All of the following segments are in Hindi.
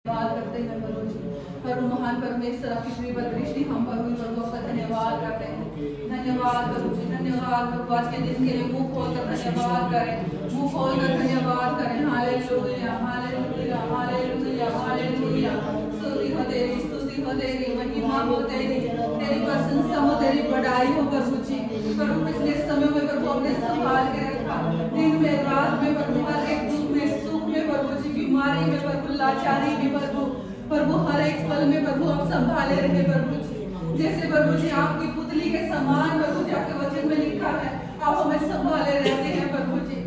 धन्यवाद करते हैं प्रभु जी। प्रभु महान परमेश्वर आपकी कृपा दृष्टि हम पर हुई प्रभु, आपका धन्यवाद करते हैं। धन्यवाद प्रभु जी, धन्यवाद प्रभु। आज के दिन के लिए मुंह खोलकर धन्यवाद करें, मुंह खोलकर धन्यवाद करें। Hallelujah hallelujah hallelujah hallelujah. स्तुति हो तेरी, स्तुति हो तेरी, महिमा हो तेरी, तेरी प्रशंसा हो, तेरी बड़ाई हो प्रभु जी। प्रभु पिछले समय में प्रभु हमने संभाल के रखा, दिन में रात में प्रभु, हर एक दुख में सुख में प्रभु जी, बीमारी में प्रभु, लाचारी में प्रभु हर एक पल में प्रभु आप संभाले रहे प्रभु जी। जैसे प्रभु जी आपकी पुतली के समान प्रभु जी आपके वचन में लिखा है, आप हमें संभाले रहते हैं प्रभु जी।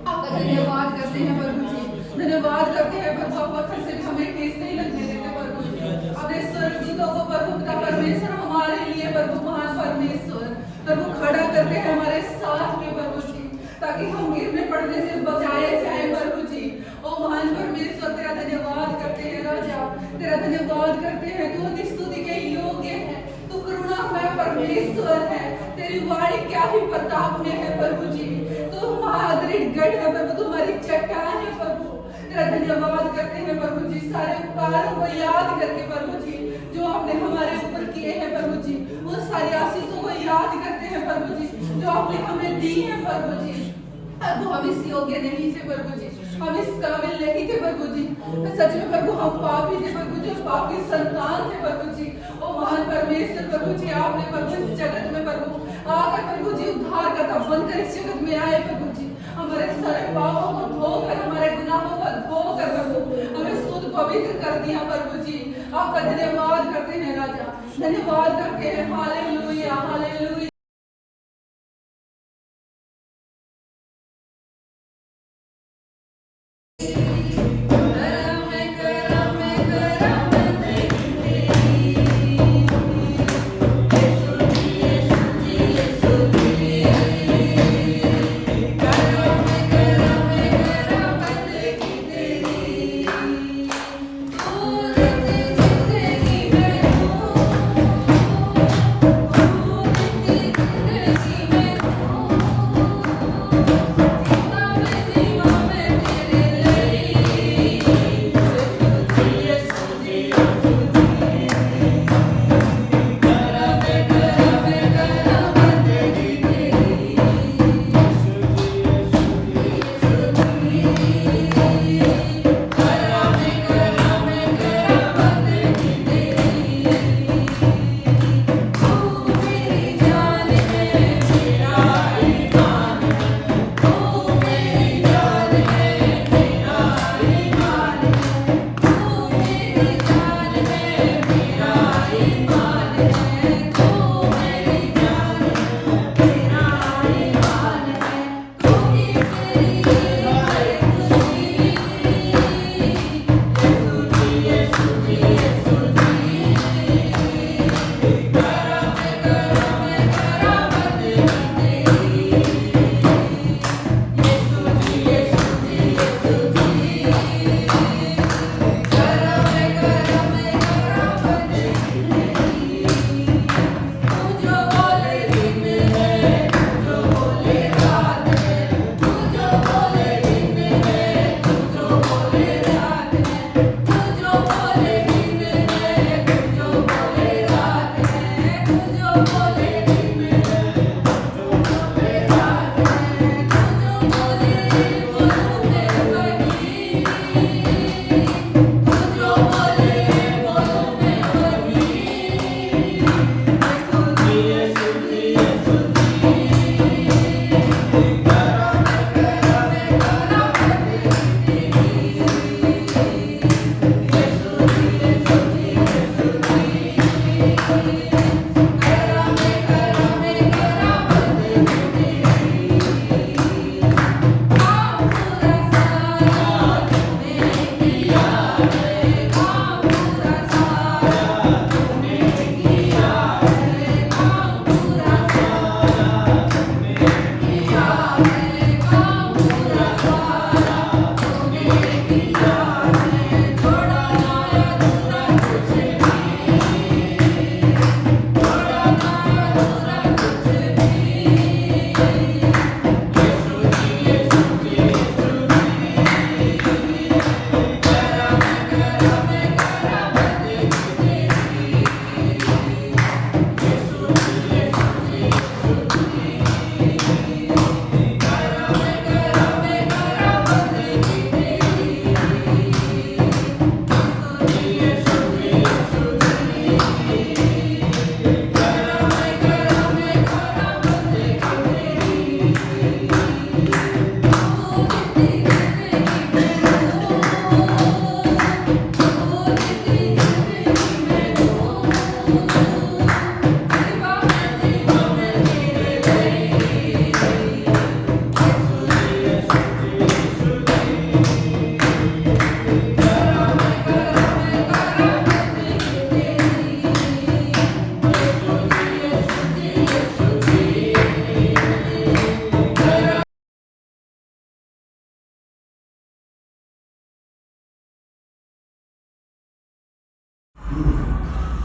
आपका धन्यवाद करते हैं प्रभु जी, धन्यवाद करते हैं प्रभु। आप पत्थर से भी हमें ठेस नहीं लगने देते प्रभु जी। अपने स्वर्गदूतों को प्रभु पिता परमेश्वर हमारे लिए प्रभु महान परमेश्वर प्रभु खड़ा करके हमारे साथ में प्रभु जी, ताकि हम गिरने पड़ने से बचाए जाए प्रभु जी। ओ महान परमेश्वर तेरा धन्यवाद करते हैं राजा, तेरा धन्यवाद करते हैं। तू अति स्तुति के योग्य है, तू करुणामय परमेश्वर है, तेरी वाणी क्या ही प्रताप में है प्रभु जी। तू महादृढ़ गढ़ है प्रभु, तुम्हारी चट्टान है प्रभु। तेरा धन्यवाद करते हैं प्रभु जी, सारे उपकारों को याद करके प्रभु जी जो आपने हमारे ऊपर किए हैं प्रभु जी, उन सारी आशीषों को याद करते हैं प्रभु जी जो आपने हमें दी है प्रभु जी। अब हम इस योग्य नहीं थे प्रभु जी, हम इस काबिल नहीं थे प्रभु जी। सच में प्रभु हम पापी थे प्रभु जी, पापी संतान थे प्रभु जी। ओ महान परमेश्वर प्रभु जी, आपने प्रभु इस जगत में प्रभु आकर प्रभु जी उद्धार करता बनकर इस जगत में आए प्रभु जी। हमारे सारे पापों को धोकर, हमारे गुनाहों को धोकर प्रभु हमें शुद्ध पवित्र कर दिया प्रभु जी। आपका धन्यवाद करते हैं राजा, धन्यवाद करते हैं। Hallelujah hallelujah.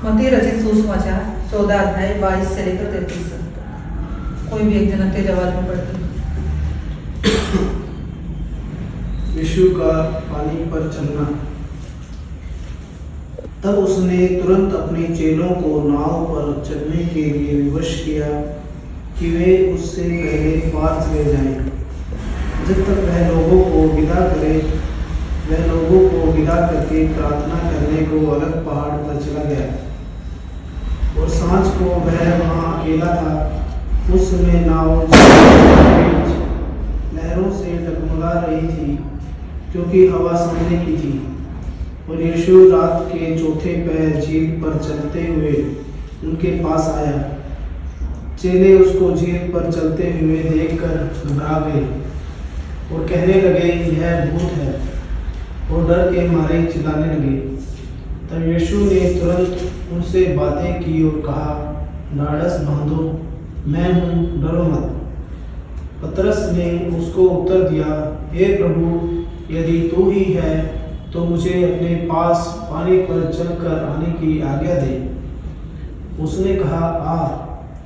मत्ती रचित सुसमाचार 14 अध्याय 22 से लेकर 33 तक। कोई भी एक जना तेज आवाज में पढ़ते। यीशु का पानी पर चलना। तब उसने तुरंत अपने चेलों को नाव पर चलने के लिए विवश किया कि वे उससे पहले पार चले जाएं। जब तक वह लोगों को विदा करके प्रार्थना करने को अलग पहाड़ पर चला गया। और सांझ को वह वहाँ अकेला था। उस समय नाव लहरों से डगमगा रही थी, क्योंकि हवा सामने की थी। और यीशु रात के चौथे पहर झील पर चलते हुए उनके पास आया। चेले उसको झील पर चलते हुए देखकर घबरा गए और कहने लगे, यह भूत है, और डर के मारे चिल्लाने लगे। तब यीशु ने तुरंत उनसे बातें की और कहा, ढाढ़स बांधो, मैं हूँ, डरो मत। पतरस ने उसको उत्तर दिया, हे प्रभु, यदि तू ही है तो मुझे अपने पास पानी पर चलकर आने की आज्ञा दे। उसने कहा, आ।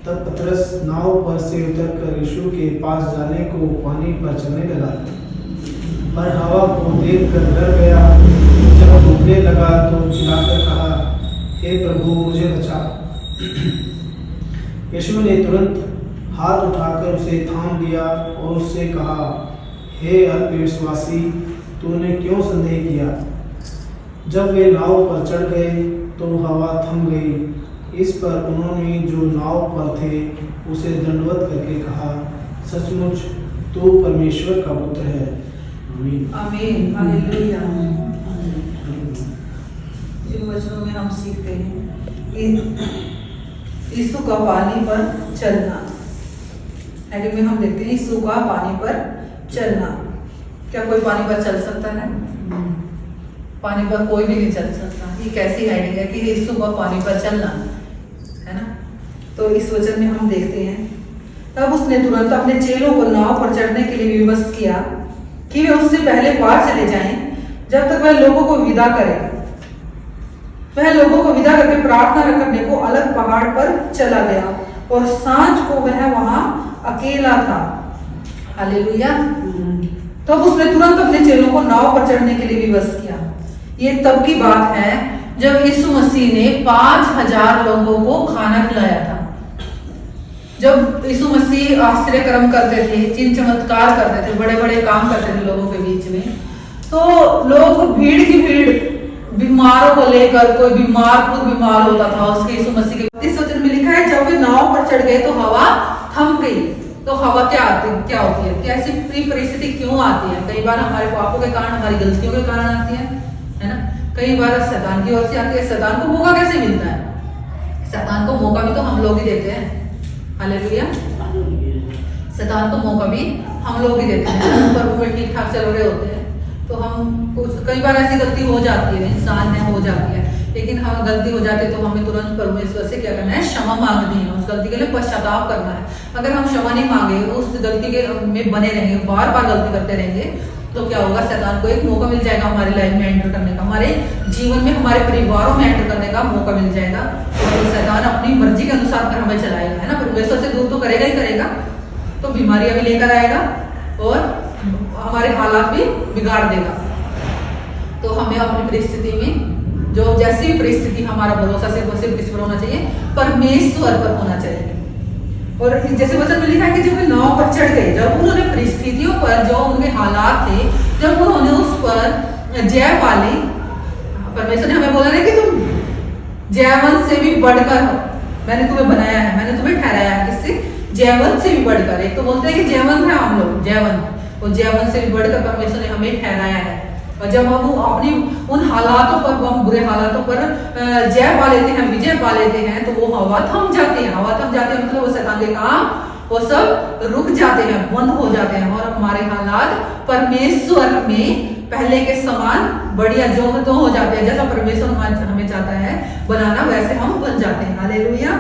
तब पतरस नाव पर से उतरकर यीशु के पास जाने को पानी पर चलने लगा, पर हवा को देखकर डर गया। जब डूबने लगा तो चिल्लाकर कहा, हे प्रभु, मुझे बचा। यीशु ने तुरंत हाथ उठाकर उसे थाम लिया और उससे कहा, हे अल्पविश्वासी, तूने क्यों संदेह किया? जब वे नाव पर चढ़ गए तो हवा थम गई। इस पर उन्होंने जो नाव पर थे उसे दंडवत करके कहा, सचमुच तू परमेश्वर का पुत्र है। आमीन। आमीन। हालेलुया। इन वचनों में हम सीखते हैं यीशु का पानी पर चलना। आगे में हम देखते हैं यीशु का पानी पर चलना। क्या कोई पानी पर चल सकता है? पानी पर कोई भी नहीं चल सकता। ये कैसी हेडिंग है कि यीशु का पानी पर चलना, है ना? तो इस वचन में हम देखते हैं, तब उसने तुरंत अपने चेलों को नाव पर चढ़ने के लिए विवश किया कि वे उससे पहले पार चले जाएं, जब तक वह लोगों को विदा करे। वह लोगों को विदा करके प्रार्थना करने को अलग पहाड़ पर चला गया, और सांझ को वह वहां अकेला था। हालेलुया। तो उसने तुरंत अपने चेलों को नाव पर चढ़ने के लिए विवश किया। ये तब की बात है जब यीशु मसीह ने 5000 लोगों को खाना खिलाया था। जब यीशु मसीह आश्चर्य कर्म करते थे, चिन्ह चमत्कार करते थे, बड़े बड़े काम करते थे लोगों के बीच में, तो लोग भीड़ की भीड़ बीमारों को लेकर, कोई बीमार खुद बीमार होता था उसके यीशु मसीह के। इस वचन में लिखा है, जब वे नाव पर चढ़ गए तो हवा थम गई। तो हवा क्या होती है? कैसी परिस्थिति क्यों आती है? कई बार हमारे पापों के कारण, हमारी गलतियों के कारण आती है ना? कई बार शैतान की ओर से आती है। शैतान को मौका कैसे मिलता है? शैतान को मौका भी तो हम लोग ही देते हैं। हालेलुया। शैतान को मौका भी हम लोग ही देते हैं। पर वो ठीक ठाक चल रहे होते हैं तो हम कुछ, कई बार ऐसी गलती हो जाती है, इंसान में हो जाती है, लेकिन हम गलती हो जाती है तो हमें तुरंत परमेश्वर से क्या करना है? क्षमा मांगनी है। उस गलती के लिए पश्चाताप करना है। अगर हम क्षमा नहीं मांगे, उस गलती के में बने रहेंगे, बार बार गलती करते रहेंगे, तो क्या होगा? शैतान को एक मौका मिल जाएगा हमारी लाइफ में एंटर करने का, हमारे जीवन में, हमारे परिवारों में एंटर करने का मौका मिल जाएगा। और शैतान अपनी मर्जी के अनुसार कर हमें चलाएगा, है ना? परमेश्वर से दूर तो करेगा ही करेगा, तो बीमारियां भी लेकर आएगा और हमारे हालात भी बिगाड़ देगा। तो हमें अपनी परिस्थिति में, जो जैसी भी परिस्थिति, हमारा भरोसा सिर्फ किस पर होना चाहिए? परमेश्वर पर होना चाहिए। और जैसे वचन में लिखा है कि जब वे नाव पर चढ़ गए, जब उन्होंने परिस्थितियों पर, जो उनके हालात थे, जब उन्होंने उस पर जय पा ली, परमेश्वर ने हमें बोला है कि तुम जयवंत से भी बढ़कर हो, मैंने तुम्हें बनाया है, मैंने तुम्हें ठहराया है। किससे? जयवंत से भी बढ़कर। एक तो बोलते हैं कि जयवंत है हम लोग, जयवंत, और जयवंत से भी बढ़कर परमेश्वर ने हमें ठहराया है। और जब हम अपनी उन हालातों पर, हम बुरे हालातों पर जय पा लेते हैं, विजय पा लेते हैं, तो वो हवा थम जाती है। हवा थम जाती है मतलब वो शैतान के काम वो सब रुक जाते हैं, बंद हो जाते हैं, और हमारे हालात परमेश्वर में पहले के समान बढ़िया जो हो जाते हैं। जैसा परमेश्वर हमें चाहता है बनाना, वैसे हम बन जाते हैं। हालेलुया।